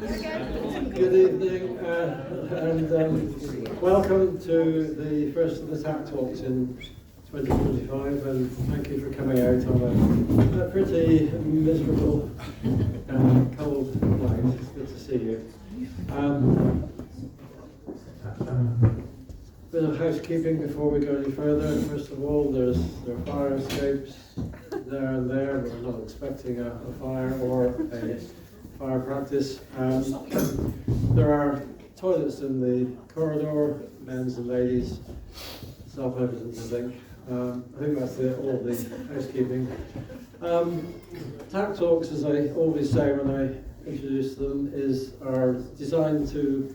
Good evening, and welcome to the first of the TAC Talks in 2025, and thank you for coming out on a pretty miserable cold night. It's good to see you. Bit of housekeeping before we go any further. First of all, there are fire escapes there and there, but we're not expecting a fire or a fire practice. There are toilets in the corridor, men's and ladies, self-evident, I think. I think that's all the housekeeping. TAC Talks, as I always say when I introduce them, are designed to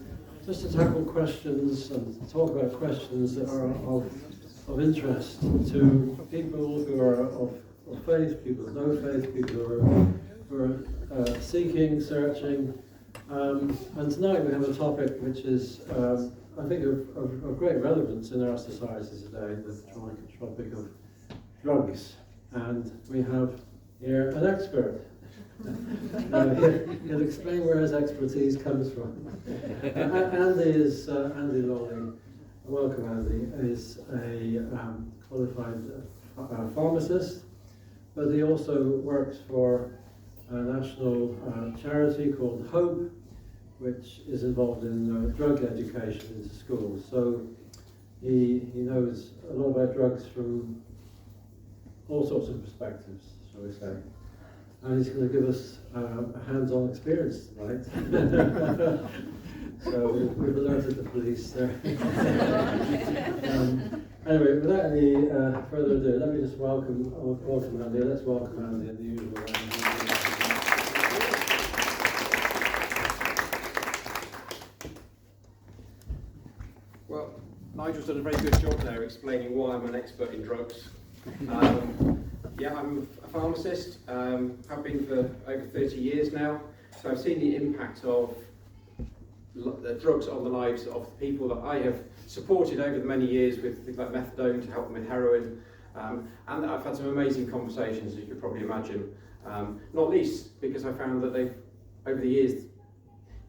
tackle questions and talk about questions that are of interest to people who are of faith, people of no faith, people who are seeking, searching. And tonight we have a topic which is, I think, of great relevance in our society today, the topic of drugs. And we have here an expert. He'll explain where his expertise comes from. Andy Lolling, welcome Andy, is a qualified pharmacist, but he also works for a national charity called HOPE, which is involved in drug education into schools. So he knows a lot about drugs from all sorts of perspectives, shall we say. And he's going to give us a hands-on experience tonight. So we've alerted the police there. Anyway, without any further ado, let me just welcome Andy. Let's welcome Andy in the usual way. Well, Nigel's done a very good job there explaining why I'm an expert in drugs. Yeah, I'm a pharmacist, have been for over 30 years now, so I've seen the impact of the drugs on the lives of the people that I have supported over the many years with things like methadone to help them with heroin, and I've had some amazing conversations, as you could probably imagine, not least because I found that over the years,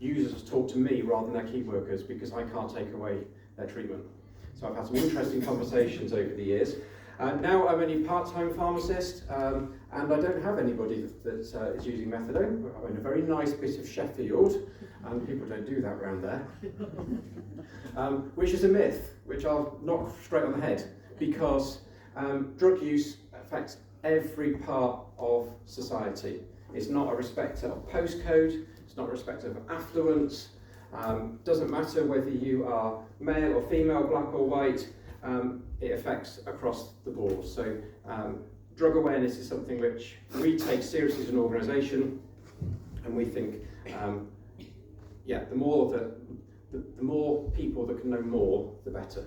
users talk to me rather than their key workers because I can't take away their treatment. So I've had some interesting conversations over the years. Now I'm only a part-time pharmacist, and I don't have anybody that is using methadone. I'm in a very nice bit of Sheffield, and people don't do that around there. Which is a myth, which I'll knock straight on the head, because drug use affects every part of society. It's not a respecter of postcode, it's not a respecter of affluence, doesn't matter whether you are male or female, black or white, it affects across the board. So drug awareness is something which we take seriously as an organisation, and we think, the more people that can know more, the better.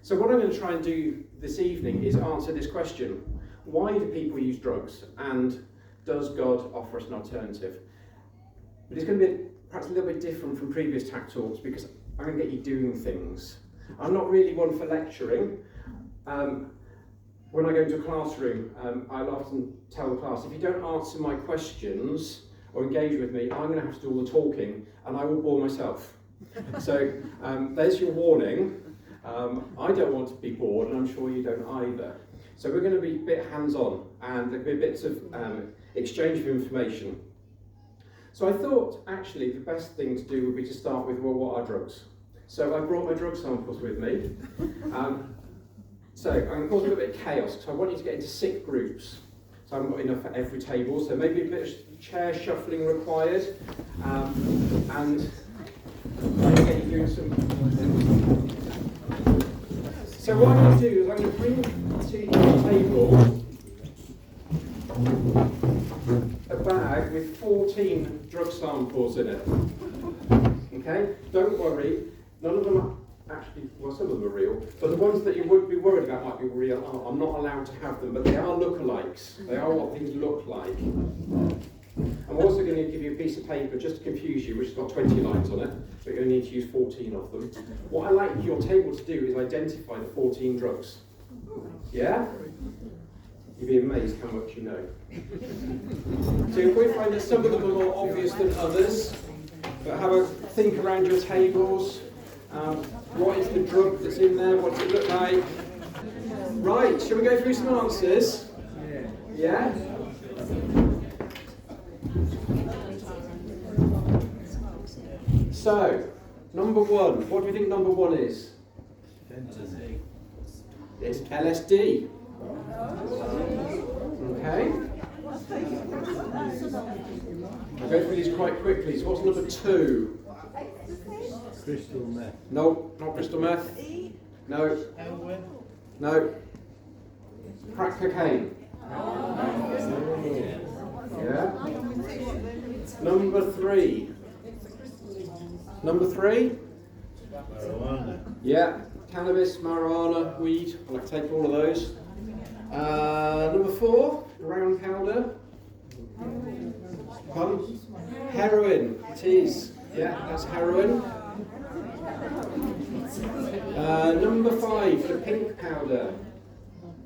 So what I'm going to try and do this evening is answer this question: why do people use drugs, and does God offer us an alternative? But it's going to be perhaps a little bit different from previous TAC Talks because I'm going to get you doing things. I'm not really one for lecturing. When I go into a classroom, I'll often tell the class, if you don't answer my questions or engage with me, I'm going to have to do all the talking and I will bore myself. So there's your warning. I don't want to be bored, and I'm sure you don't either. So we're going to be a bit hands-on, and there'll be bits of exchange of information. So I thought actually the best thing to do would be to start with, well, what are drugs? So I brought my drug samples with me. So I'm going to cause a little bit of chaos, so I want you to get into 6 groups. So I haven't got enough for every table, so maybe a bit of chair shuffling required. And I'm going to get you doing some... So what I'm going to do is I'm going to bring to the table a bag with 14 drug samples in it. Okay? Don't worry, none of them are actually, well, some of them are real, but the ones that you would be worried about might be real. I'm not allowed to have them, but they are lookalikes. They are what things look like. I'm also going to give you a piece of paper just to confuse you, which has got 20 lines on it, but you only need to use 14 of them. What I'd like your table to do is identify the 14 drugs. Yeah? You'd be amazed how much you know. So if we find that some of them are more obvious than others, But have a think around your tables. What is the drug that's in there? What does it look like? Right, shall we go through some answers? Yeah? So, number one. What do you think number one is? Fantasy. It's LSD. Okay. I'll go through these quite quickly. So what's number two? Crystal meth. No, not crystal meth. No. No. Crack cocaine. Yeah. Number three. Number three? Marijuana. Yeah. Cannabis, marijuana, weed. I'll take all of those. Number four, brown powder. Pardon? Heroin. It is. Yeah, that's heroin. Number five, the pink powder.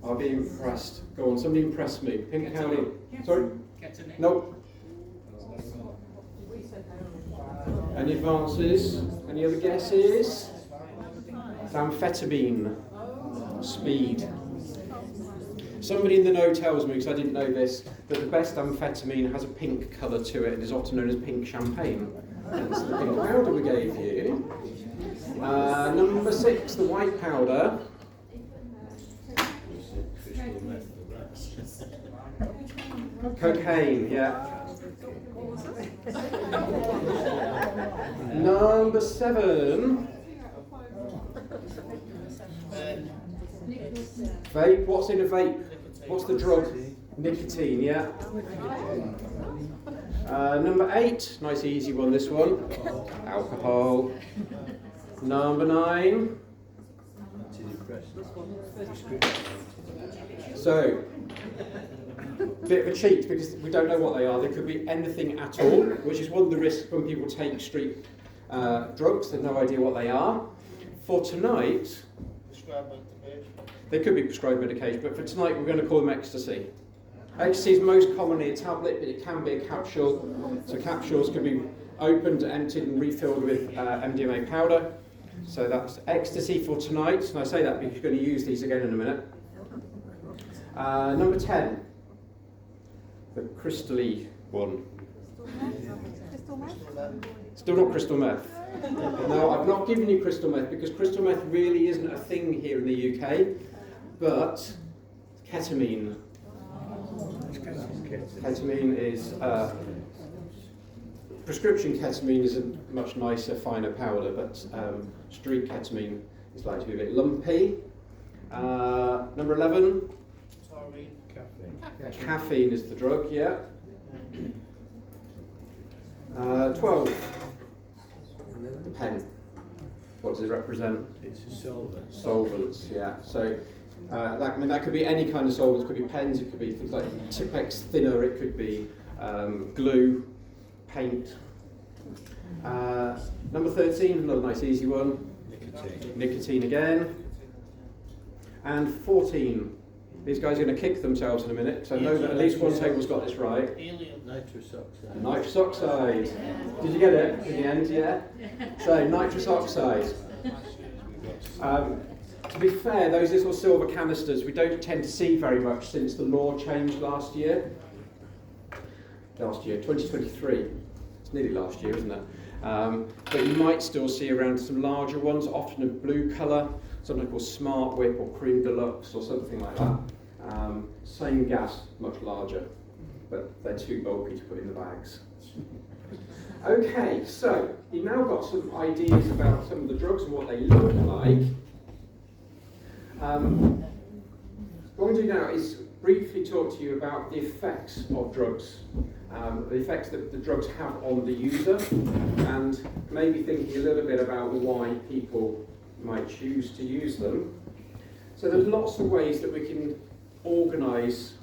I'll be impressed. Go on, somebody impress me. Pink powder. Sorry? Nope. Any advances? Any other guesses? Amphetamine. Speed. Somebody in the know tells me, because I didn't know this, that the best amphetamine has a pink colour to it and is often known as pink champagne. That's the pink powder we gave you. Number six, the white powder. Crystal meth. Cocaine, yeah. Number seven. Vape. What's in a vape? What's the drug? Nicotine, yeah. Number eight. Nice easy one, this one. Alcohol. Number nine. So, bit of a cheat because we don't know what they are. They could be anything at all, which is one of the risks when people take street drugs. They've no idea what they are. For tonight, they could be prescribed medication, but for tonight we're going to call them ecstasy. Ecstasy is most commonly a tablet, but it can be a capsule. So capsules can be opened, emptied and refilled with MDMA powder. So that's ecstasy for tonight. And I say that because you're going to use these again in a minute. Number 10, the crystally one. Still not crystal meth. No, I've not given you crystal meth because crystal meth really isn't a thing here in the UK, but ketamine. Ketamine is, prescription ketamine is a much nicer, finer powder, but street ketamine is likely to be a bit lumpy. Number 11. Caffeine is the drug, yeah. 12. The pen. What does it represent? It's a solvent. Solvents, yeah. So that could be any kind of solvents. It could be pens. It could be things like Tipex thinner. It could be glue, paint. Number 13, another nice easy one. Nicotine. Nicotine again. And 14. These guys are going to kick themselves in a minute, so I know that at least one table's got this right. Nitrous oxide. Nitrous oxide. Did you get it in the end? Yeah? So, nitrous oxide. To be fair, those little silver canisters we don't tend to see very much since the law changed last year. 2023. It's nearly last year, isn't it? But you might still see around some larger ones, often a blue colour, something called Smart Whip or Cream Deluxe or something like that. Same gas, much larger, but they're too bulky to put in the bags. Okay, so you've now got some ideas about some of the drugs and what they look like. What I'm going to do now is briefly talk to you about the effects of drugs, the effects that the drugs have on the user, and maybe thinking a little bit about why people might choose to use them. So there's lots of ways that we can organise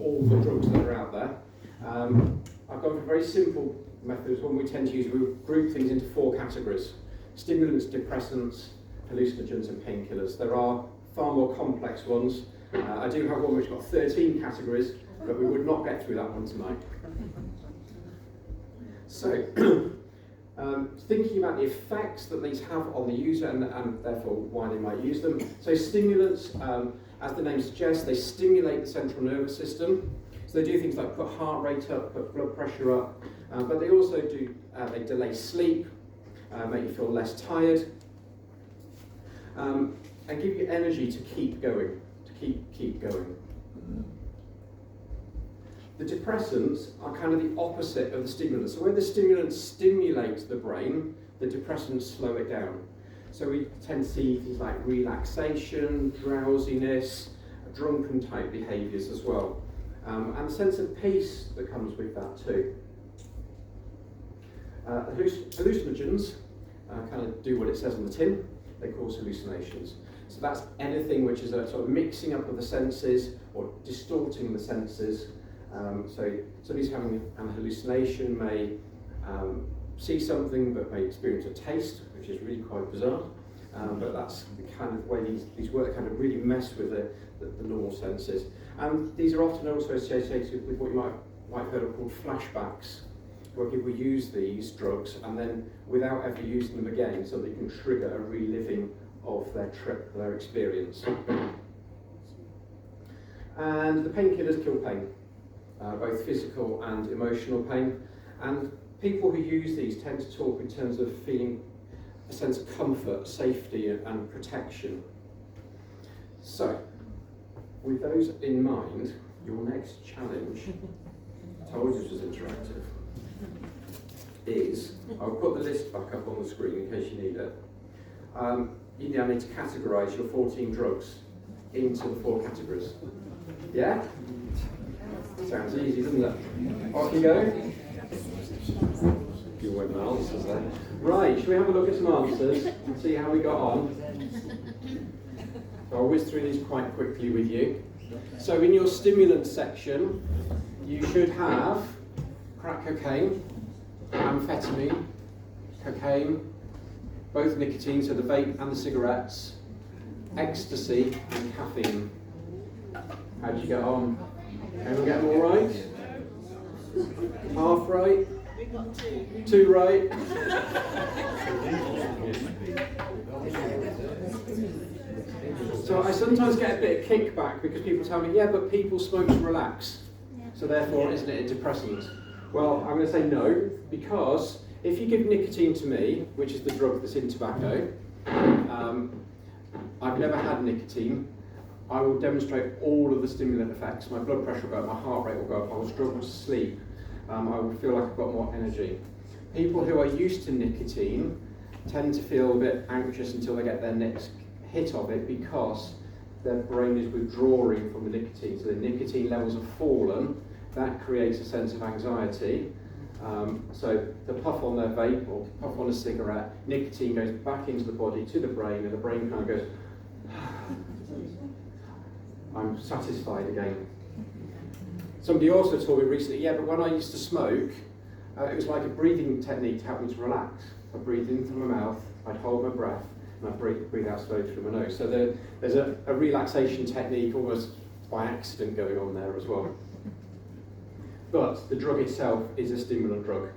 all the drugs that are out there. I've gone for very simple methods. One we tend to use, we group things into 4 categories: stimulants, depressants, hallucinogens and painkillers. There are far more complex ones. I do have one which got 13 categories, but we would not get through that one tonight. So, Thinking about the effects that these have on the user and therefore why they might use them. So stimulants, as the name suggests, they stimulate the central nervous system. So they do things like put heart rate up, put blood pressure up, but they also do, they delay sleep, make you feel less tired, and give you energy to keep going, to keep going. The depressants are kind of the opposite of the stimulants. So where the stimulants stimulate the brain, the depressants slow it down. So we tend to see things like relaxation, drowsiness, drunken type behaviours as well. And a sense of peace that comes with that too. Hallucinogens kind of do what it says on the tin. They cause hallucinations. So that's anything which is a sort of mixing up of the senses or distorting the senses. So somebody's having an hallucination may see something but may experience a taste, which is really quite bizarre. But that's the kind of way these work, kind of really mess with the normal senses. And these are often also associated with what you might have heard of called flashbacks, where people use these drugs and then without ever using them again, so they can trigger a reliving of their trip, their experience. And the painkillers kill pain, both physical and emotional pain. And people who use these tend to talk in terms of feeling a sense of comfort, safety and protection. So, with those in mind, your next challenge, I told you this was interactive, is, I'll put the list back up on the screen in case you need it. You now need to categorise your 14 drugs into the 4 categories. Yeah? Sounds easy, doesn't it? Off you go. You went my answers there. Right, shall we have a look at some answers and see how we got on? So I'll whiz through these quite quickly with you. So in your stimulant section, you should have crack cocaine, amphetamine, cocaine, both nicotine, so the vape and the cigarettes, ecstasy and caffeine. How'd you get on? Everyone get them all right? Half right? 2 right? So I sometimes get a bit of kickback because people tell me, yeah, but people smoke to relax, so therefore isn't it a depressant? Well, I'm going to say no, because if you give nicotine to me, which is the drug that's in tobacco, I've never had nicotine, I will demonstrate all of the stimulant effects. My blood pressure will go up, my heart rate will go up, I will struggle to sleep, I will feel like I've got more energy. People who are used to nicotine tend to feel a bit anxious until they get their next hit of it because their brain is withdrawing from the nicotine. So the nicotine levels have fallen, that creates a sense of anxiety. So the puff on their vape or puff on a cigarette, nicotine goes back into the body to the brain, and the brain kind of goes, I'm satisfied again. Somebody also told me recently, yeah, but when I used to smoke, it was like a breathing technique to help me to relax. I breathe in through my mouth, I'd hold my breath, and I'd breathe out slowly through my nose. So there's a relaxation technique almost by accident going on there as well. But the drug itself is a stimulant drug.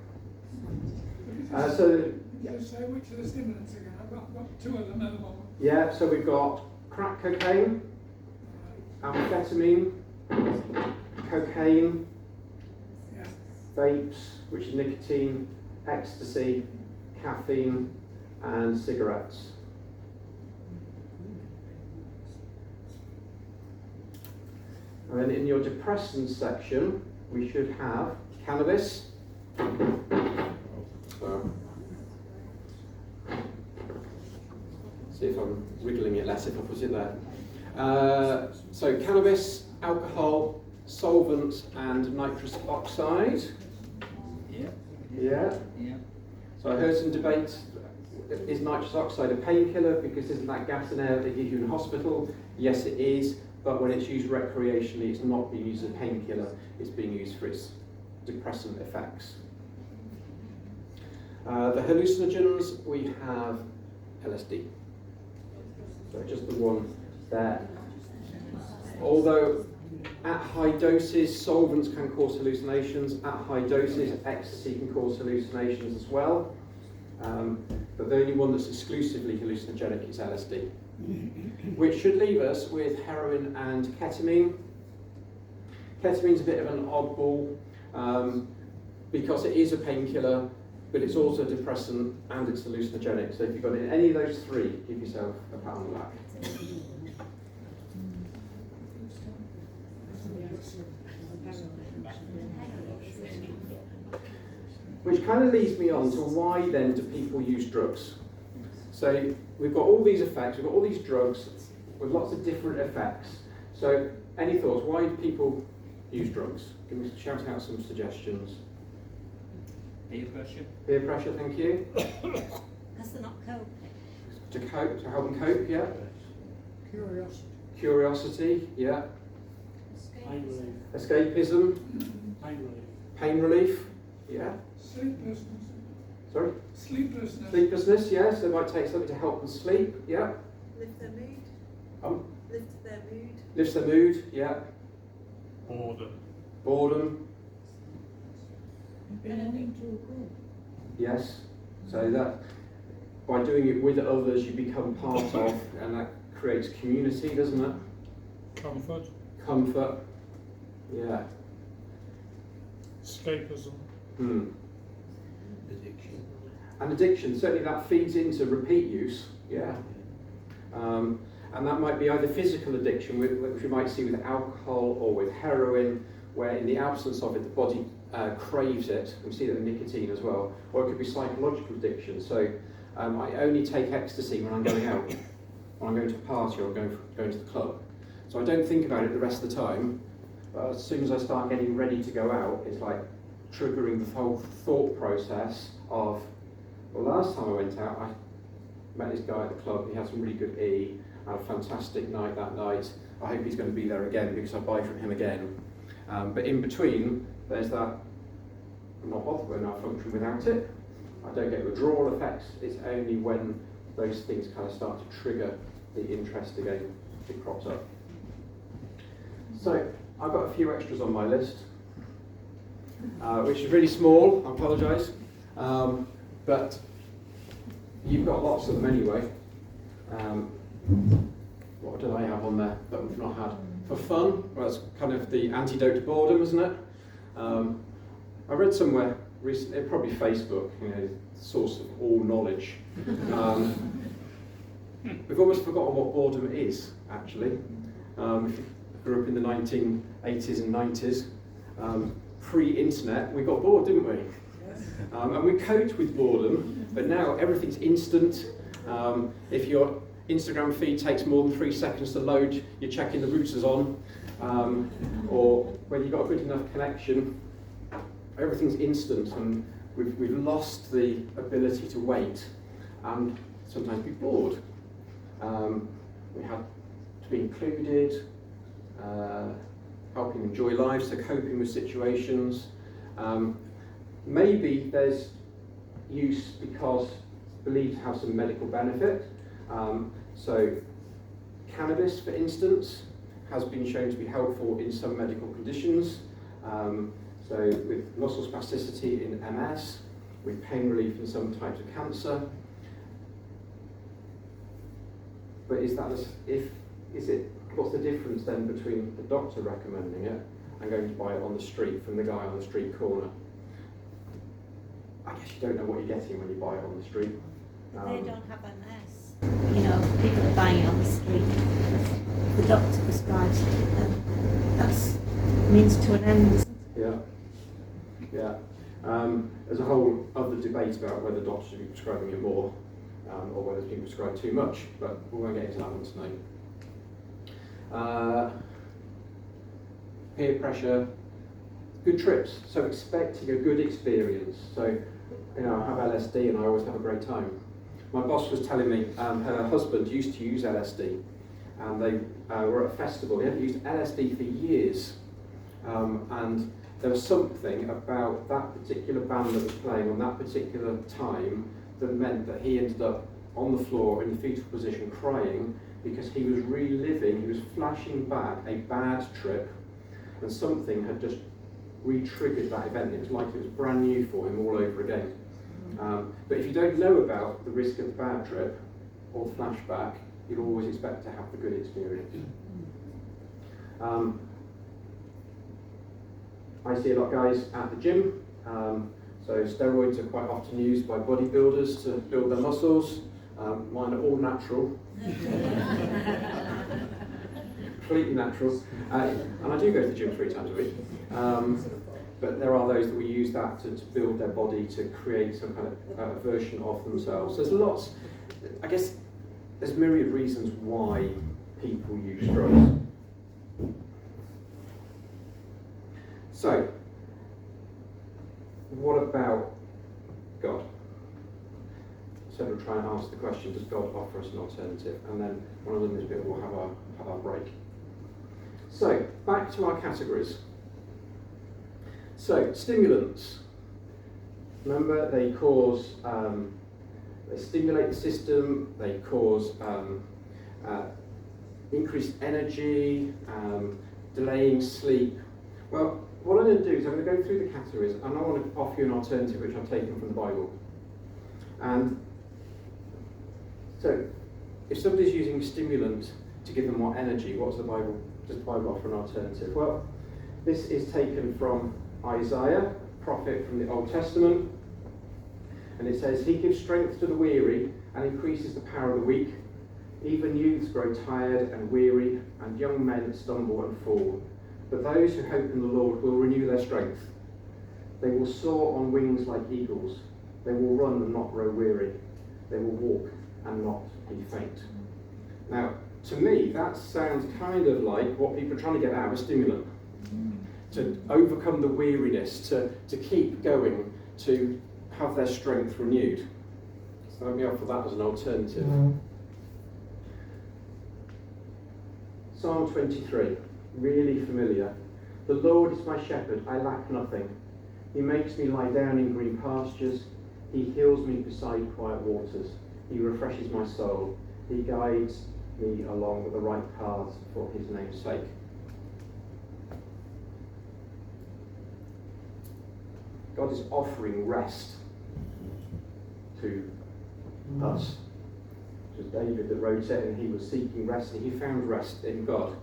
So which are the stimulants again? I've got 2 of them at the moment. yeah, so we've got crack cocaine, amphetamine, cocaine, Yeah. vapes, which is nicotine, ecstasy, caffeine, and cigarettes. And then in your depressants section, we should have cannabis. So, see if I'm wiggling it less if I put it there. So cannabis, alcohol, solvents, and nitrous oxide. Yeah. So I heard some debate, is nitrous oxide a painkiller because isn't that gas and air that they give you in hospital? Yes it is, but when it's used recreationally it's not being used as a painkiller, it's being used for its depressant effects. The hallucinogens, we have LSD. So just the one there. Although at high doses, solvents can cause hallucinations. At high doses, ecstasy can cause hallucinations as well. but the only one that's exclusively hallucinogenic is LSD, which should leave us with heroin and ketamine. Ketamine's a bit of an oddball because it is a painkiller, but it's also a depressant and it's hallucinogenic. So if you've got any of those three, give yourself a pat on the back. Which kind of leads me on to why then do people use drugs? So we've got all these effects, we've got all these drugs with lots of different effects. So any thoughts? Why do people use drugs? Give me shout out some suggestions. Peer pressure. Peer pressure, thank you. Because they're not coping. To cope, to help them cope, yeah. Curiosity. Curiosity, yeah. Pain relief. Escapism, Pain relief. pain relief, yeah. Sleeplessness. Sorry? Sleeplessness. Sleeplessness, yes. They might take something to help them sleep, yeah. Lift their mood. Lift their mood. Lifts their mood, yeah. Boredom. Boredom, Belonging to a group. yes. So that by doing it with others, you become part of, and that creates community, doesn't it? Comfort, Comfort, yeah. escapism, Addiction. And addiction, certainly that feeds into repeat use, yeah. And that might be either physical addiction, which we might see with alcohol or with heroin, where in the absence of it, the body craves it. We see that with nicotine as well. Or it could be psychological addiction. So I only take ecstasy when I'm going out, when I'm going to a party or going to the club. So I don't think about it the rest of the time. But as soon as I start getting ready to go out, it's like triggering the whole thought process of, well, last time I went out, I met this guy at the club, he had some really good E, had a fantastic night that night. I hope he's going to be there again because I buy from him again. But in between, there's that, I'm not bothered when I function without it. I don't get withdrawal effects. It's only when those things kind of start to trigger the interest again, it crops up. So, I've got a few extras on my list, which is really small, I apologise. But you've got lots of them anyway. What did I have on there that we've not had? For fun, well, it's kind of the antidote to boredom, isn't it? I read somewhere recently, probably Facebook, you know, source of all knowledge. We've almost forgotten what boredom is, actually. If you grew up in the 1980s and 90s, pre-internet, we got bored, didn't we? And we coped with boredom, but now everything's instant. If your Instagram feed takes more than 3 seconds to load, you're checking the routers on, or when you've got a good enough connection, everything's instant, and we've lost the ability to wait and sometimes be bored. We have to be included, helping enjoy life, so coping with situations. Maybe there's use because believed to have some medical benefit. So cannabis, for instance, has been shown to be helpful in some medical conditions. So with muscle spasticity in MS, with pain relief in some types of cancer. But what's the difference then between the doctor recommending it and going to buy it on the street from the guy on the street corner? I guess you don't know what you're getting when you buy it on the street. They don't have MS. You know, people are buying it on the street because the doctor prescribes it to them. That's means to an end, isn't it? Yeah. Yeah. There's a whole other debate about whether doctors should be prescribing it more or whether it's being prescribed too much, but we won't get into that one tonight. Peer pressure, good trips, so expecting a good experience. So, you know, I have LSD and I always have a great time. My boss was telling me her husband used to use LSD, and they were at a festival. He hadn't used LSD for years, and there was something about that particular band that was playing on that particular time that meant that he ended up on the floor in the fetal position crying because he was reliving, he was flashing back a bad trip, and something had just re-triggered that event. It was like it was brand new for him all over again. But if you don't know about the risk of the bad trip or the flashback, you'll always expect to have the good experience. I see a lot of guys at the gym. So steroids are quite often used by bodybuilders to build their muscles. Mine are all natural. Completely natural. And I do go to the gym 3 times a week. But there are those that will use that to build their body, to create some kind of version of themselves. There's lots, I guess, there's myriad reasons why people use drugs. So, what about God? So we'll try and answer the question, does God offer us an alternative? And then one of them is we'll have our break. So, back to our categories. So, stimulants. Remember, they cause, they stimulate the system, they cause increased energy, delaying sleep. Well, what I'm going to do is I'm going to go through the categories and I want to offer you an alternative which I've taken from the Bible. And so, if somebody's using stimulant to give them more energy, does the Bible offer an alternative? Well, this is taken from Isaiah, prophet from the Old Testament, and it says, "He gives strength to the weary and increases the power of the weak. Even youths grow tired and weary, and young men stumble and fall. But those who hope in the Lord will renew their strength. They will soar on wings like eagles. They will run and not grow weary. They will walk and not be faint." Now, to me, that sounds kind of like what people are trying to get out of a stimulant. To overcome the weariness, to keep going, to have their strength renewed. So let me offer that as an alternative. Psalm 23, really familiar. "The Lord is my shepherd, I lack nothing. He makes me lie down in green pastures. He heals me beside quiet waters. He refreshes my soul. He guides me along the right paths for his name's sake." God is offering rest to us. It was David that wrote it, and he was seeking rest, and he found rest in God.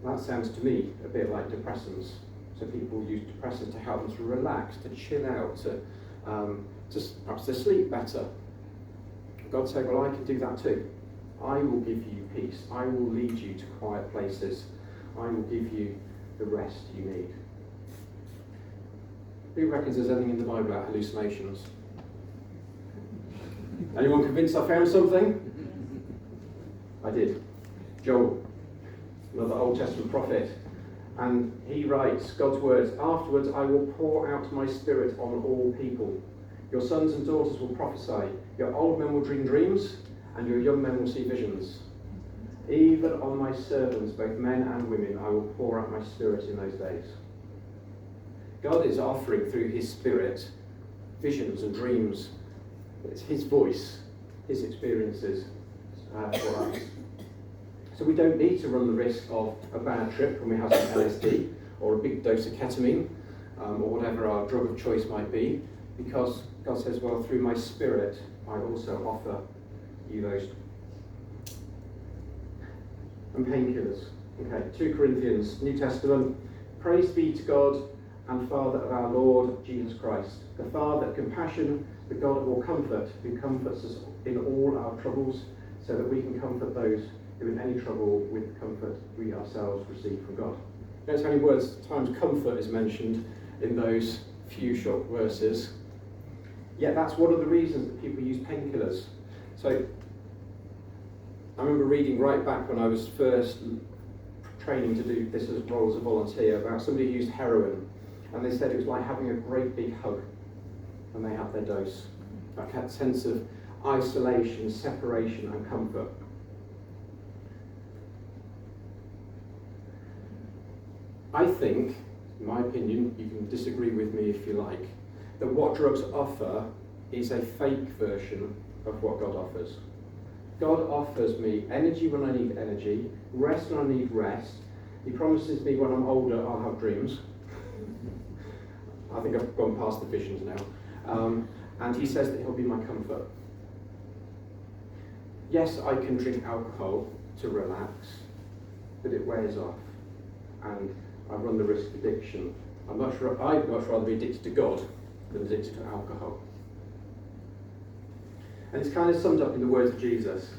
That sounds to me a bit like depressants. So people use depressants to help them to relax, to chill out, to perhaps to sleep better. God said, well, I can do that too. I will give you peace. I will lead you to quiet places. I will give you the rest you need. Who reckons there's anything in the Bible about hallucinations? Anyone convinced I found something? I did. Joel, another Old Testament prophet. And he writes God's words, "Afterwards I will pour out my spirit on all people. Your sons and daughters will prophesy. Your old men will dream dreams, and your young men will see visions. Even on my servants, both men and women, I will pour out my spirit in those days." God is offering through his spirit visions and dreams. It's his voice, his experiences for us. So we don't need to run the risk of a bad trip when we have some LSD or a big dose of ketamine or whatever our drug of choice might be, because God says, well, through my spirit, I also offer you those. And painkillers. Okay, 2 Corinthians, New Testament. "Praise be to God and Father of our Lord Jesus Christ, the Father of compassion, the God of all comfort, who comforts us in all our troubles, so that we can comfort those who are in any trouble with the comfort we ourselves receive from God." Notice how many times comfort is mentioned in those few short verses. Yet that's one of the reasons that people use painkillers. So I remember reading right back when I was first training to do this as role as a volunteer about somebody who used heroin, and they said it was like having a great big hug when they had their dose. Like that sense of isolation, separation and comfort. I think, in my opinion, you can disagree with me if you like, that what drugs offer is a fake version of what God offers. God offers me energy when I need energy, rest when I need rest. He promises me when I'm older I'll have dreams. I think I've gone past the visions now. And he says that he'll be my comfort. Yes, I can drink alcohol to relax, but it wears off, and I run the risk of addiction. I'd much rather be addicted to God than addicted to alcohol. And it's kind of summed up in the words of Jesus.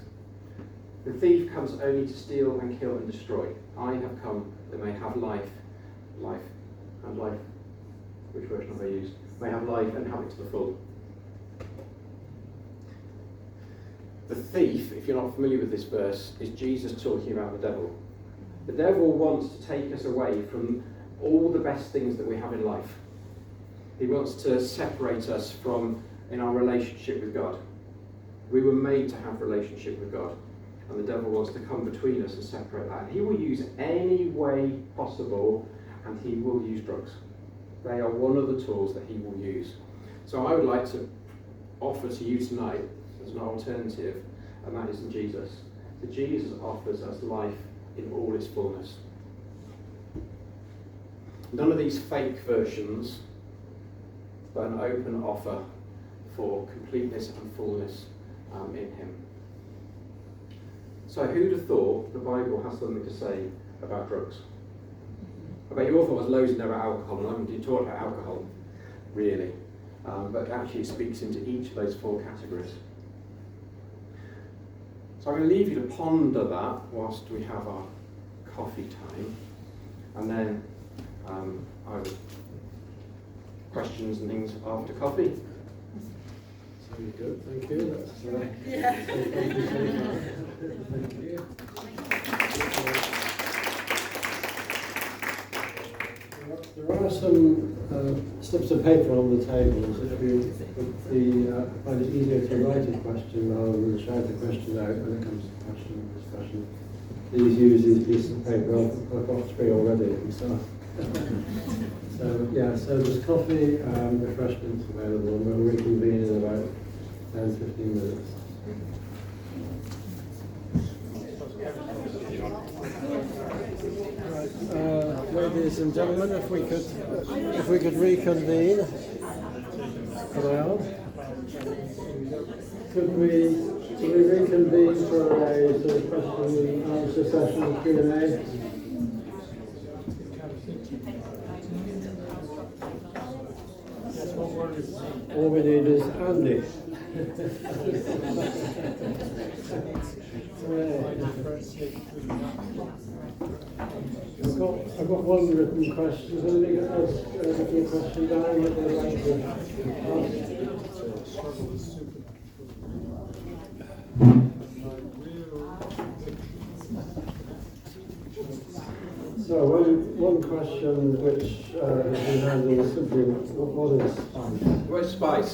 The thief comes only to steal and kill and destroy. I have come that they may have life, and life, which version have I used? May have life and have it to the full. The thief, if you're not familiar with this verse, is Jesus talking about the devil. The devil wants to take us away from all the best things that we have in life. He wants to separate us from in our relationship with God. We were made to have a relationship with God, and the devil wants to come between us and separate that. And he will use any way possible, and he will use drugs. They are one of the tools that he will use. So I would like to offer to you tonight as an alternative, and that is in Jesus. So Jesus offers us life in all its fullness. None of these fake versions, but an open offer for completeness and fullness in him. So who'd have thought the Bible has something to say about drugs? I bet you all thought there was loads in there about alcohol, and I haven't talked about alcohol, really. But actually it speaks into each of those four categories. So I'm going to leave you to ponder that whilst we have our coffee time, and then either questions and things after coffee. Very good, thank you. That's, thank you. There are some slips of paper on the tables. If you find it easier to write a question rather than shout a question out when it comes to question and discussion, please use these pieces of paper. I've got 3 already. So yeah, so there's coffee, refreshments available, and we'll reconvene in about 10-15 minutes. Ladies and gentlemen, if we could reconvene. Could we reconvene for a sort of question and answer session, Q&A? All we need is Andy. I've got one written question. Is anybody else written a question down that they'd like to ask? So one question which has been handled is simply, what is spice? What is spice?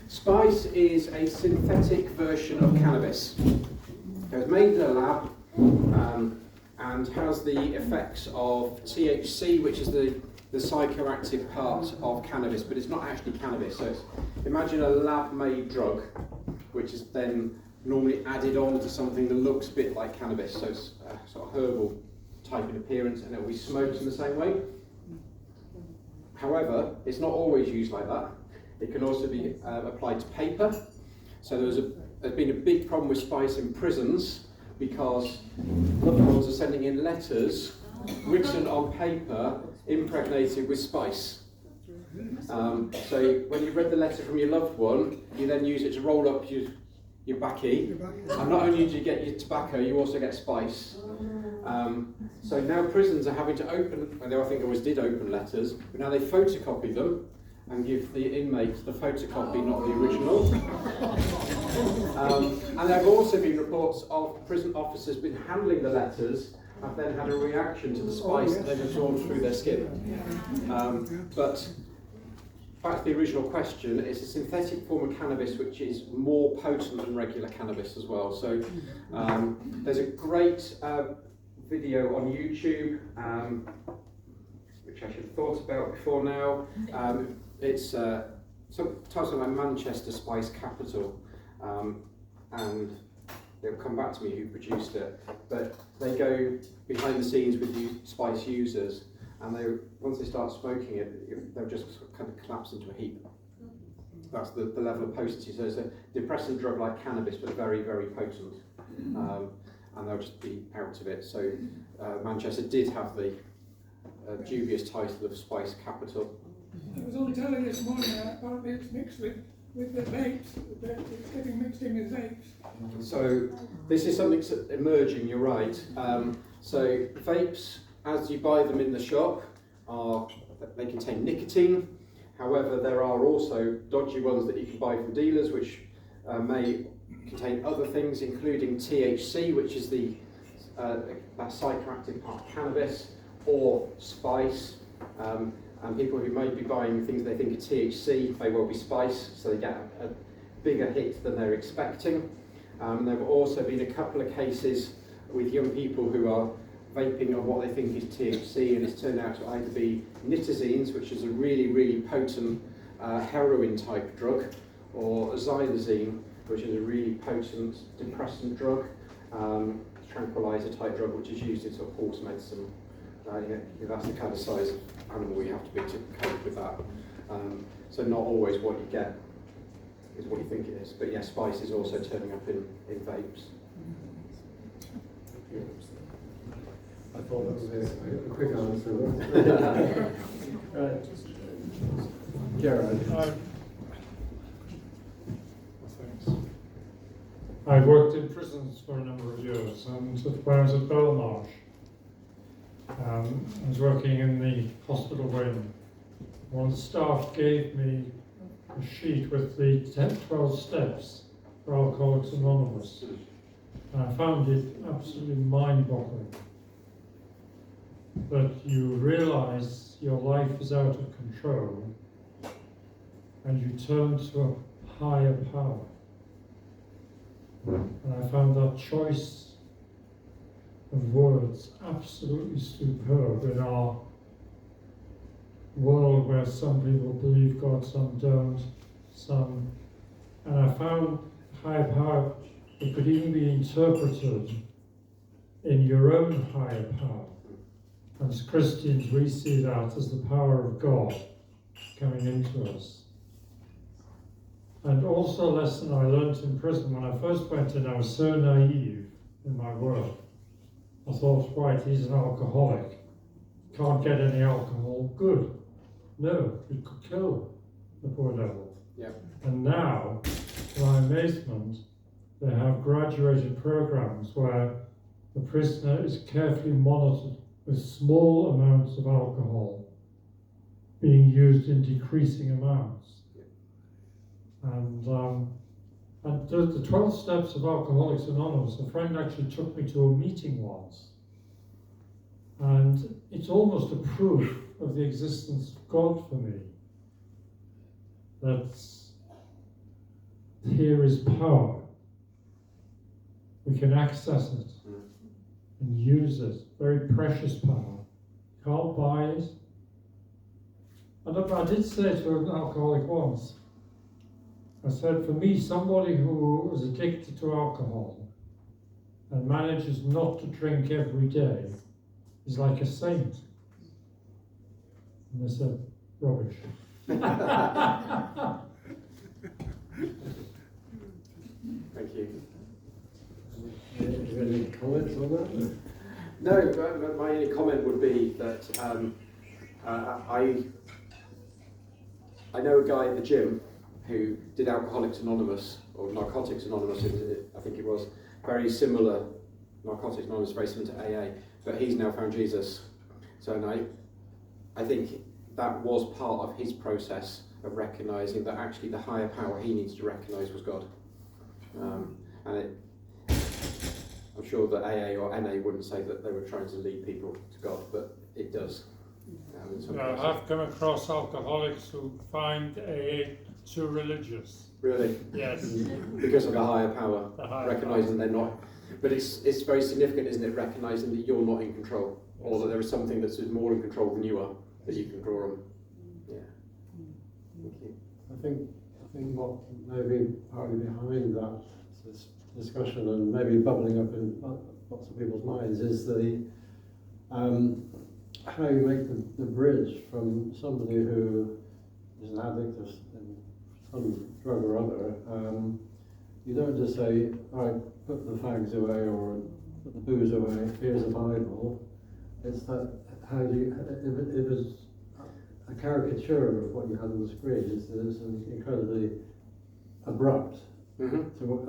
Spice is a synthetic version of cannabis. It's made in a lab and has the effects of THC, which is the psychoactive part of cannabis, but it's not actually cannabis. So imagine a lab-made drug, which is then normally added on to something that looks a bit like cannabis. So it's sort of herbal type in appearance, and it will be smoked in the same way. However, it's not always used like that. It can also be applied to paper. So there's been a big problem with spice in prisons because loved ones are sending in letters written on paper impregnated with spice. So when you read the letter from your loved one, you then use it to roll up your baccy. And not only do you get your tobacco, you also get spice. So now prisons are having to open, well, I think they always did open letters, but now they photocopy them and give the inmates the photocopy, not the original. And there have also been reports of prison officers been handling the letters have then had a reaction to the spice that they've absorbed through their skin. But back to the original question, it's a synthetic form of cannabis which is more potent than regular cannabis as well. So there's a great video on YouTube, which I should have thought about before now. It's something like Manchester Spice Capital, and they'll come back to me who produced it. But they go behind the scenes with spice users, and once they start smoking it, they'll just kind of collapse into a heap. That's the level of potency. So it's a depressant drug like cannabis, but very, very potent. And they'll just be out of it. So Manchester did have the dubious title of spice capital. I was on telly this morning apparently it's mixed with the vapes. It's getting mixed in with vapes. So this is something that's emerging, you're right. So vapes, as you buy them in the shop, they contain nicotine. However, there are also dodgy ones that you can buy from dealers which may contain other things, including THC, which is that psychoactive part of cannabis, or spice. And people who may be buying things they think are THC may well be spice, so they get a bigger hit than they're expecting. There have also been a couple of cases with young people who are vaping on what they think is THC, and it's turned out to either be nitazines, which is a really, really potent heroin type drug, or xylazine, which is a really potent depressant drug, tranquilizer type drug, which is used in sort of horse medicine. That's the kind of size of animal you have to be to cope with that. So not always what you get is what you think it is. But yeah, spice is also turning up in vapes. I thought that was a quick answer. Right. Gerard. Thanks. I worked in prisons for a number of years, and when I was at Belmarsh, I was working in the hospital wing. One of the staff gave me a sheet with the 12 steps for Alcoholics Anonymous. And I found it absolutely mind-boggling that you realise your life is out of control and you turn to a higher power. And I found that choice of words absolutely superb in our world where some people believe God, some don't, and I found higher power, it could even be interpreted in your own higher power. And as Christians, we see that as the power of God coming into us. And also a lesson I learned in prison. When I first went in, I was so naive in my work. I thought, right, he's an alcoholic. Can't get any alcohol. Good. No, it could kill the poor devil. Yeah. And now, to my amazement, they have graduated programs where the prisoner is carefully monitored with small amounts of alcohol being used in decreasing amounts. And the 12 steps of Alcoholics Anonymous, a friend actually took me to a meeting once. And it's almost a proof of the existence of God for me. That here is power. We can access it and use it. Very precious power. Can't buy it. And I did say to an alcoholic once, I said, for me, somebody who is addicted to alcohol and manages not to drink every day is like a saint. And they said, rubbish. Thank you. Any comments on that? No, my only comment would be that I know a guy at the gym who did Alcoholics Anonymous, or Narcotics Anonymous, I think it was, very similar, Narcotics Anonymous, very similar to AA, but he's now found Jesus. So I think that was part of his process of recognising that actually the higher power he needs to recognise was God. I'm sure that AA or NA wouldn't say that they were trying to lead people to God, but it does. In some cases. I've come across alcoholics who find AA too religious. Really? Yes. Because of the higher power, recognising power. they're not. But it's very significant, isn't it, recognising that you're not in control, or that there is something that's more in control than you are, that you can draw on. Yeah. Thank you. I think what may be partly behind that this discussion and maybe bubbling up in lots of people's minds is the how you make the bridge from somebody who is an addict in some drug or other, you don't just say, all right, put the fags away or put the booze away, here's a Bible. It's that, how do you, it was a caricature of what you had on the screen. It's incredibly abrupt. Mm-hmm. So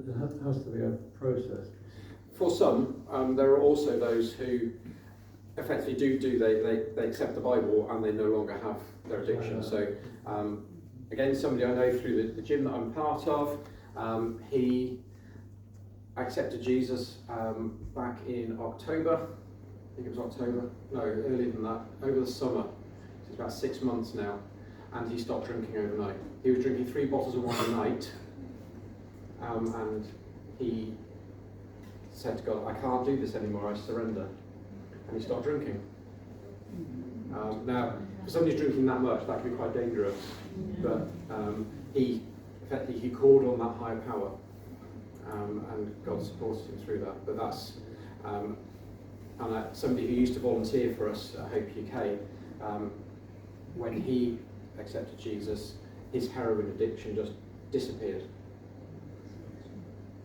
it has to be a process. For some, there are also those who effectively they accept the Bible and they no longer have their addiction. So again, somebody I know through the gym that I'm part of, he accepted Jesus back in October. I think it was October. No, earlier than that. Over the summer. So it's about 6 months now, and he stopped drinking overnight. He was drinking 3 bottles of wine a night, and he said to God, "I can't do this anymore. I surrender." And he stopped drinking. Now, for somebody who's drinking that much, that can be quite dangerous. But he called on that higher power, and God supported him through that. But that's somebody who used to volunteer for us at Hope UK. When he accepted Jesus, his heroin addiction just disappeared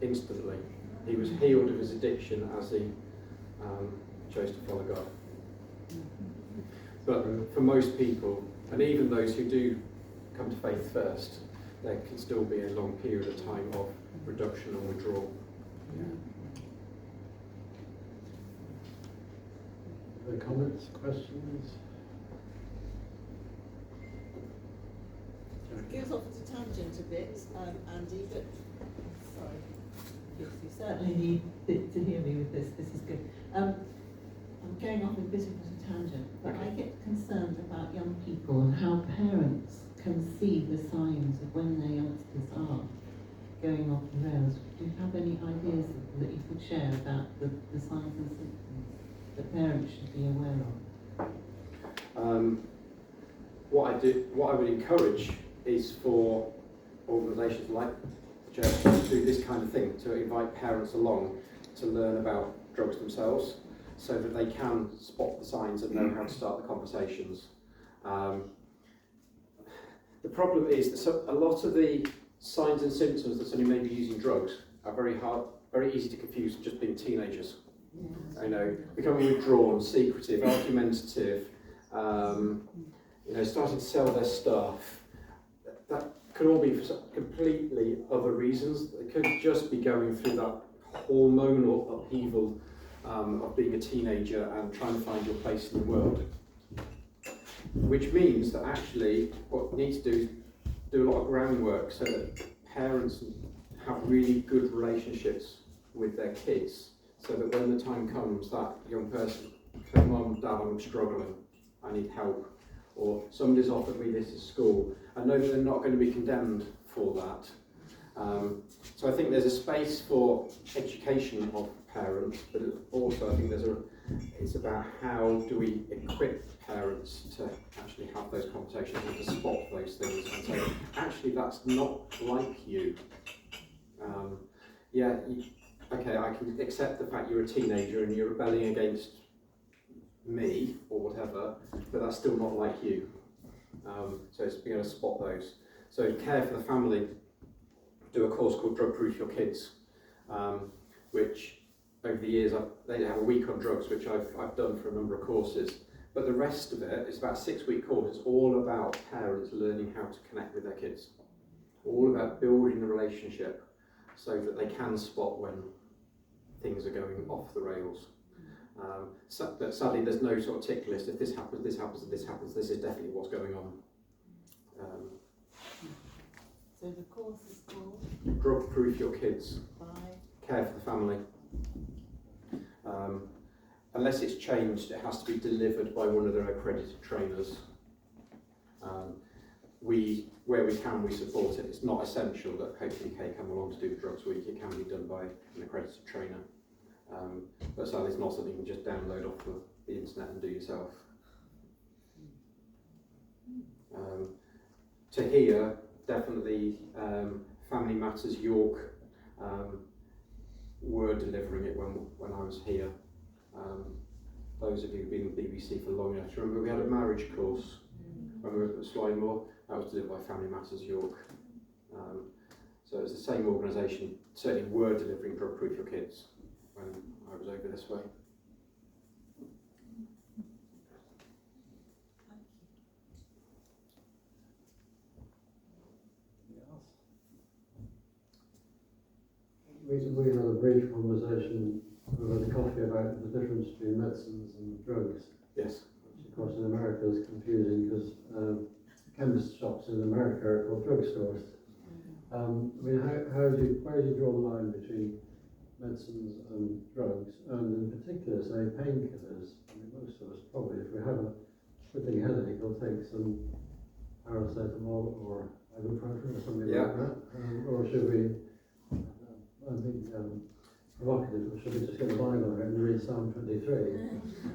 instantly. He was healed of his addiction as he chose to follow God. But for most people, and even those who do come to faith first, there can still be a long period of time of reduction and withdrawal. Any comments, questions? It goes off at a tangent a bit, Andy, but sorry. Yes, you certainly need to hear me with this. This is good. I'm going off a bit of a tangent, but I get concerned about young people and how parents can see the signs of when their youngsters are going off the rails. Do you have any ideas that you could share about the signs and symptoms that parents should be aware of? What I would encourage is for organisations like the church to do this kind of thing, to invite parents along to learn about drugs themselves, so that they can spot the signs and know how to start the conversations. The problem is that a lot of the signs and symptoms that somebody may be using drugs are very easy to confuse with just being teenagers. You know, becoming withdrawn, secretive, argumentative, starting to sell their stuff. That could all be for completely other reasons. It could just be going through that hormonal upheaval of being a teenager and trying to find your place in the world. Which means that actually what you need to do is do a lot of groundwork so that parents have really good relationships with their kids, so that when the time comes, that young person says, "Mum, Dad, I'm struggling, I need help," or "Somebody's offered me this at school," and know that they're not going to be condemned for that. So I think there's a space for education of parents, but also I think it's about how do we equip parents to actually have those conversations and to spot those things and say, actually that's not like you. Okay, I can accept the fact you're a teenager and you're rebelling against me or whatever, but that's still not like you. So it's being able to spot those. So Care for the Family do a course called Drug Proof Your Kids, which over the years they have a week on drugs, which I've done for a number of courses. But the rest of it is about a 6-week course. It's all about parents learning how to connect with their kids. All about building the relationship so that they can spot when things are going off the rails. But sadly, there's no sort of tick list. If this happens, this happens, and this happens, this is definitely what's going on. So the course is called Drug Proof Your Kids. by Care for the Family. Unless it's changed, it has to be delivered by one of their accredited trainers. Where we can, we support it. It's not essential that Hope UK come along to do the Drugs Week. It can be done by an accredited trainer. But sadly, it's not something you can just download off the internet and do yourself. To here, definitely Family Matters York were delivering it when I was here. Those of you who've been in the BBC for long enough to remember, we had a marriage course when we were at Slinemore. That was delivered by Family Matters York. So it's the same organisation, certainly were delivering Drug Proof Your Kids when I was over this way. We had a brief conversation over the coffee about the difference between medicines and drugs. Yes. Which of course in America is confusing because chemist shops in America are called drugstores. I mean, where do you draw the line between medicines and drugs, and in particular, say, painkillers? I mean, most of us probably, if we have a splitting headache, will take some paracetamol or ibuprofen or something like that, or should we? I think provocative, or should we just get the Bible out and read Psalm 23?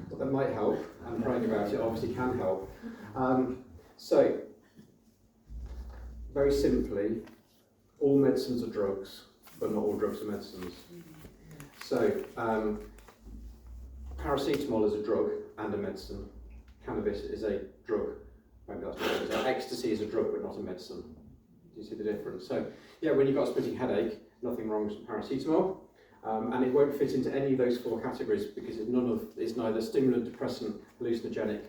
Well, that might help, and praying about it obviously can help. So, very simply, all medicines are drugs, but not all drugs are medicines. So, paracetamol is a drug and a medicine. Cannabis is a drug, maybe that's what it is. Ecstasy is a drug, but not a medicine. Do you see the difference? So, yeah, when you've got a splitting headache, nothing wrong with paracetamol, and it won't fit into any of those four categories because it's neither stimulant, depressant, hallucinogenic.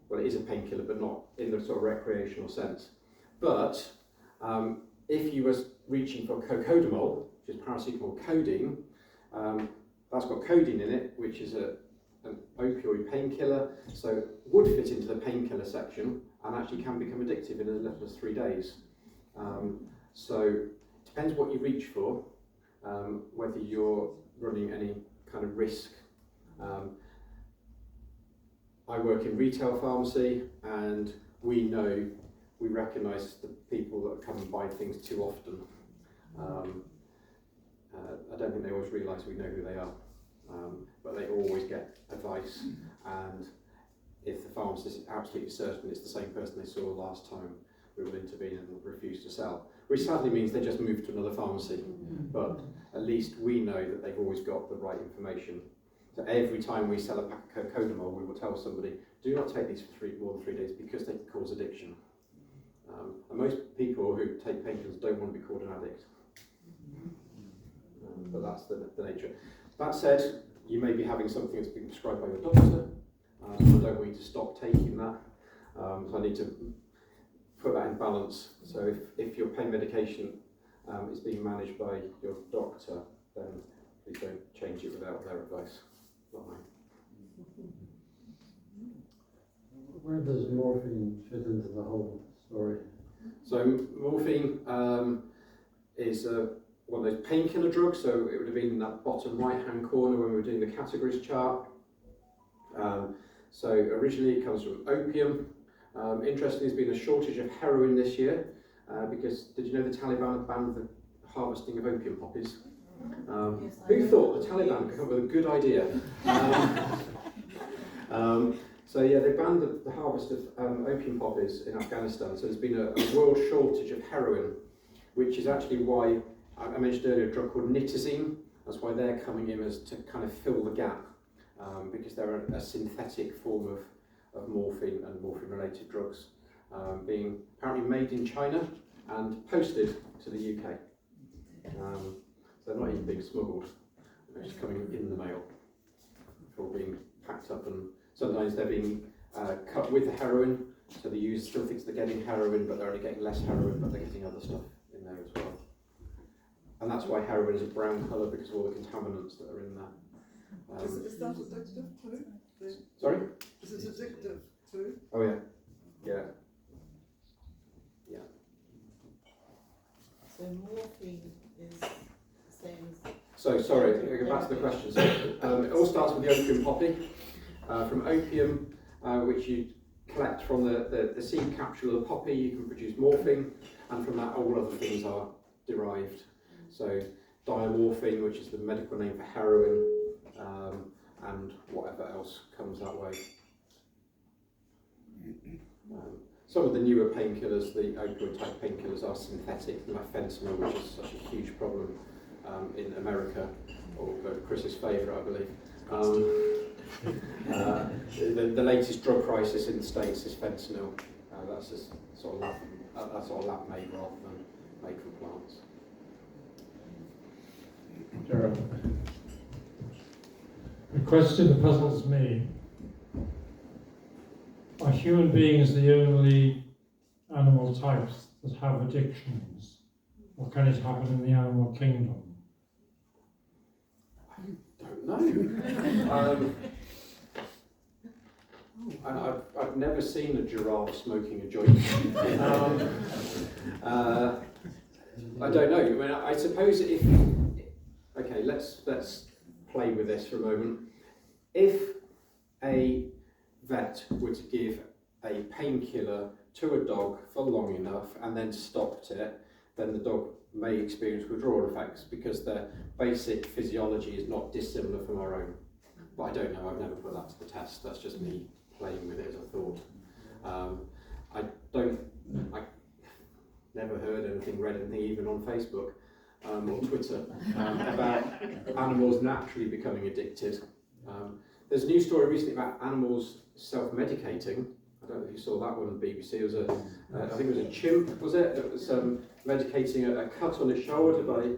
Well, it is a painkiller, but not in the sort of recreational sense. But if you was reaching for cocodamol, which is paracetamol codeine, that's got codeine in it, which is an opioid painkiller, so would fit into the painkiller section and actually can become addictive in as little as 3 days. So it depends what you reach for, whether you're running any kind of risk. I work in retail pharmacy, and we recognise the people that come and buy things too often. I don't think they always realise we know who they are, but they always get advice, and if the pharmacist is absolutely certain it's the same person they saw last time, we will intervene and refuse to sell, which sadly means they just move to another pharmacy, but at least we know that they've always got the right information. So every time we sell a pack of cocodamol, we will tell somebody, do not take these for more than 3 days because they can cause addiction. And most people who take painkillers don't want to be called an addict. But that's the nature. That said, you may be having something that's been prescribed by your doctor. I don't want you to stop taking that. So I need to put that in balance. So if your pain medication is being managed by your doctor, then please don't change it without their advice. Not mine. Where does morphine fit into the whole story? So morphine is one of those painkiller drugs, so it would have been in that bottom right-hand corner when we were doing the categories chart. So originally it comes from opium. Interestingly, there's been a shortage of heroin this year because did you know the Taliban have banned the harvesting of opium poppies? Who thought the Taliban could come up with a good idea? So yeah, they banned the harvest of opium poppies in Afghanistan. So there's been a world shortage of heroin, which is actually why I mentioned earlier a drug called nitazene. That's why they're coming in as to kind of fill the gap, because they're a synthetic form of morphine and morphine-related drugs, being apparently made in China and posted to the UK. So they're not even being smuggled; they're just coming in the mail, or being packed up, and sometimes they're being cut with the heroin. So the user still thinks they're getting heroin, but they're only getting less heroin, but they're getting other stuff in there as well. And that's why heroin is a brown colour, because of all the contaminants that are in there. Is that addictive too? Sorry? Is it addictive too? Oh yeah, yeah. Yeah. So morphine is the same as... So sorry, go back to the question. So it all starts with the opium poppy. From opium, which you collect from the seed capsule of the poppy, you can produce morphine, and from that all other things are derived. So diamorphine, which is the medical name for heroin, and whatever else comes that way. Some of the newer painkillers, the opioid type painkillers, are synthetic, like fentanyl, which is such a huge problem in America, or Chris's favourite, I believe. The latest drug crisis in the States is fentanyl, That's just sort of lab made rather than made from plants. Gerald. The question that puzzles me, are human beings the only animal types that have addictions? Or can it happen in the animal kingdom? Don't know. I've never seen a giraffe smoking a joint. I don't know. I mean, I suppose if okay, let's play with this for a moment. If a vet were to give a painkiller to a dog for long enough and then stopped it, then the dog may experience withdrawal effects because their basic physiology is not dissimilar from our own. But I don't know. I've never put that to the test. That's just me playing with it as a thought. I never heard anything, read anything, even on Facebook or Twitter, about animals naturally becoming addicted. There's a news story recently about animals self-medicating. I don't know if you saw that one on the BBC. It was I think it was a chimp, was it? That was medicating a cut on its shoulder by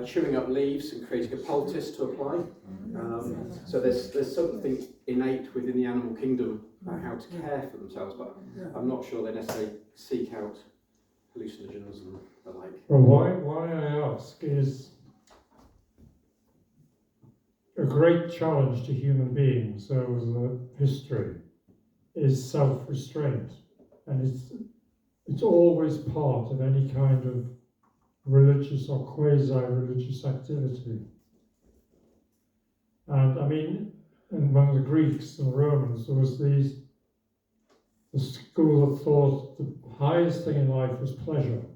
chewing up leaves and creating a poultice to apply. So there's something innate within the animal kingdom about how to care for themselves, but I'm not sure they necessarily seek out hallucinogens and the like. Well, why I ask is a great challenge to human beings over the history is self-restraint, and it's always part of any kind of religious or quasi-religious activity. And I mean, among the Greeks and Romans, there was the school that thought the highest thing in life was pleasure.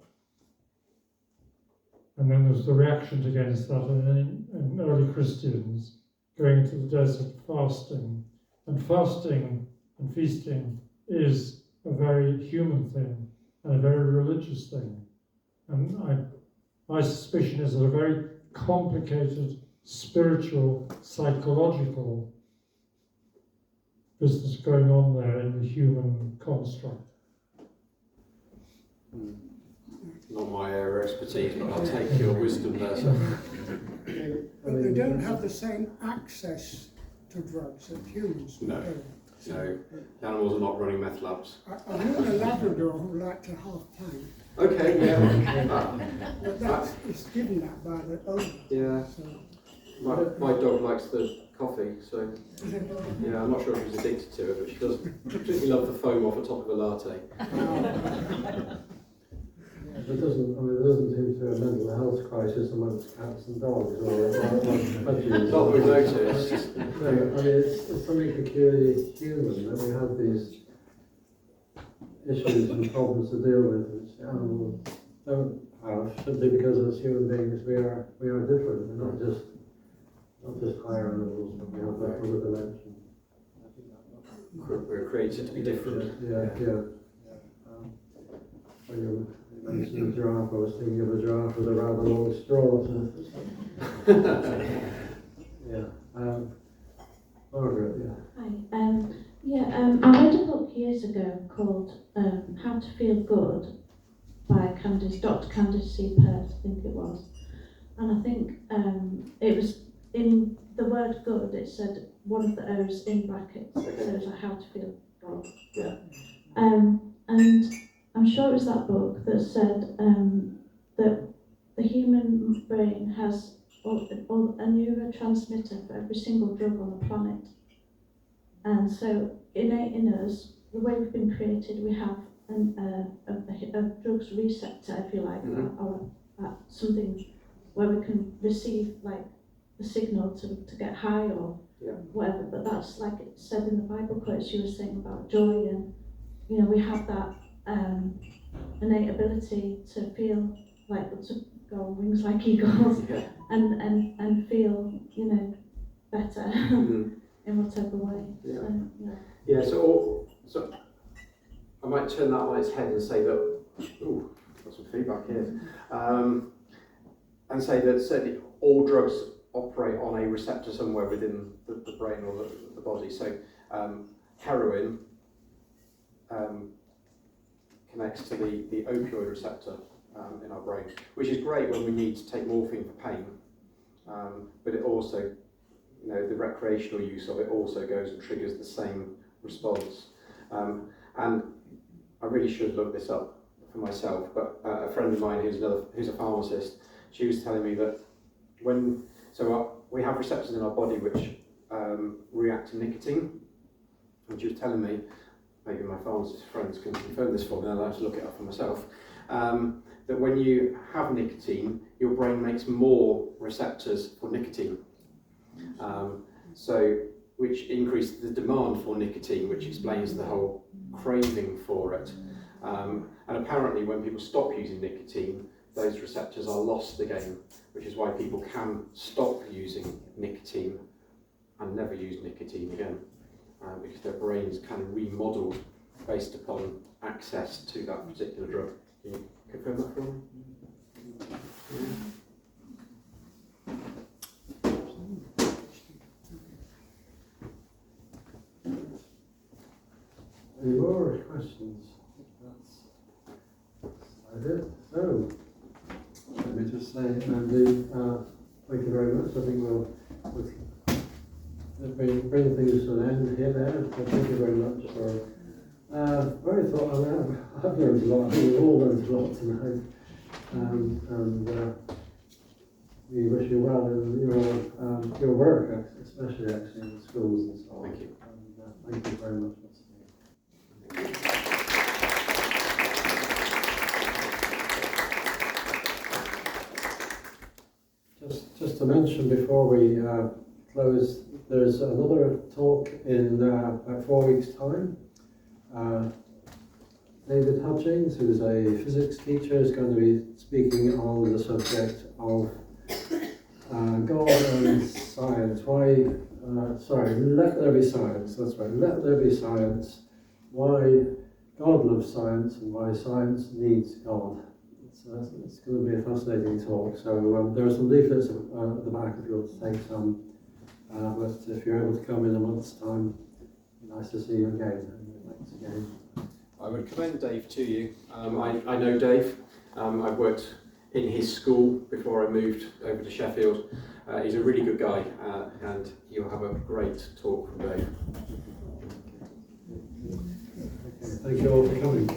And then there was the reaction against that, and early Christians going into the desert fasting. And fasting and feasting is a very human thing and a very religious thing. And my suspicion is that a very complicated spiritual, psychological business going on there in the human construct. Not my area of expertise, but I'll take your wisdom there. So. But they don't have the same access to drugs that humans do. No, animals are not running meth labs. I knew a Labrador who liked a half pint. Okay, yeah. But it's given that by the owner. Yeah. So. My dog likes the coffee, so yeah, I'm not sure if she's addicted to it, but she does particularly love the foam off the top of a latte. There doesn't seem to be a mental health crisis amongst cats and dogs or budgies. Not that we've noticed. It's something peculiarly human that we have these issues and problems to deal with which animals don't have, simply because as human beings we are different. We're not just higher animals, but we have that other dimension. We're created to be different. Yeah. When you mentioned a giraffe, I was thinking of a giraffe with a rather long straw. Margaret, yeah. Hi. I read a book years ago called How to Feel Good by Dr. Candice C. Peirce, I think it was. And I think it was in the word good, it said one of the O's in brackets. So it was like how to feel good. Yeah. And I'm sure it was that book that said that the human brain has a neurotransmitter for every single drug on the planet. And so innate in us, the way we've been created, we have a drugs receptor, if you like, or something where we can receive like the signal to get high or whatever. But that's like it said in the Bible quotes you were saying about joy, and we have that innate ability to feel like to go on wings like eagles and feel better in whatever way. So I might turn that on its head and say that got some feedback here, and say that certainly all drugs operate on a receptor somewhere within the brain or the body. So heroin connects to the opioid receptor in our brain, which is great when we need to take morphine for pain, but it also, the recreational use of it also goes and triggers the same response. And I really should look this up for myself, but a friend of mine who's a pharmacist, she was telling me that we have receptors in our body which react to nicotine, and she was telling me, maybe my pharmacist friends can confirm this for me, I'll have to look it up for myself, that when you have nicotine, your brain makes more receptors for nicotine, which increases the demand for nicotine, which explains the whole craving for it. And apparently when people stop using nicotine, those receptors are lost again, which is why people can stop using nicotine and never use nicotine again, because their brains kind of remodeled based upon access to that particular drug. Can you confirm that for me? Any more questions? That's it. So, let me just say, Andy, thank you very much. I think we'll bring things to an end here now. So thank you very much for. I've learned a lot. I think we've all learned a lot tonight, and we wish you well in your work, especially actually in schools and so on. Thank you. And thank you very much. Just to mention before we close, there's another talk in about 4 weeks' time. David Hutchings, who's a physics teacher, is going to be speaking on the subject of God and science. Let there be science. That's right. Let there be science. Why God loves science and why science needs God. It's going to be a fascinating talk. So there are some leaflets at the back if you want to take some. But if you're able to come in a month's time, nice to see you again. Thanks again. I would commend Dave to you. I know Dave. I've worked in his school before I moved over to Sheffield. He's a really good guy, and you'll have a great talk from Dave. Okay, thank you all for coming.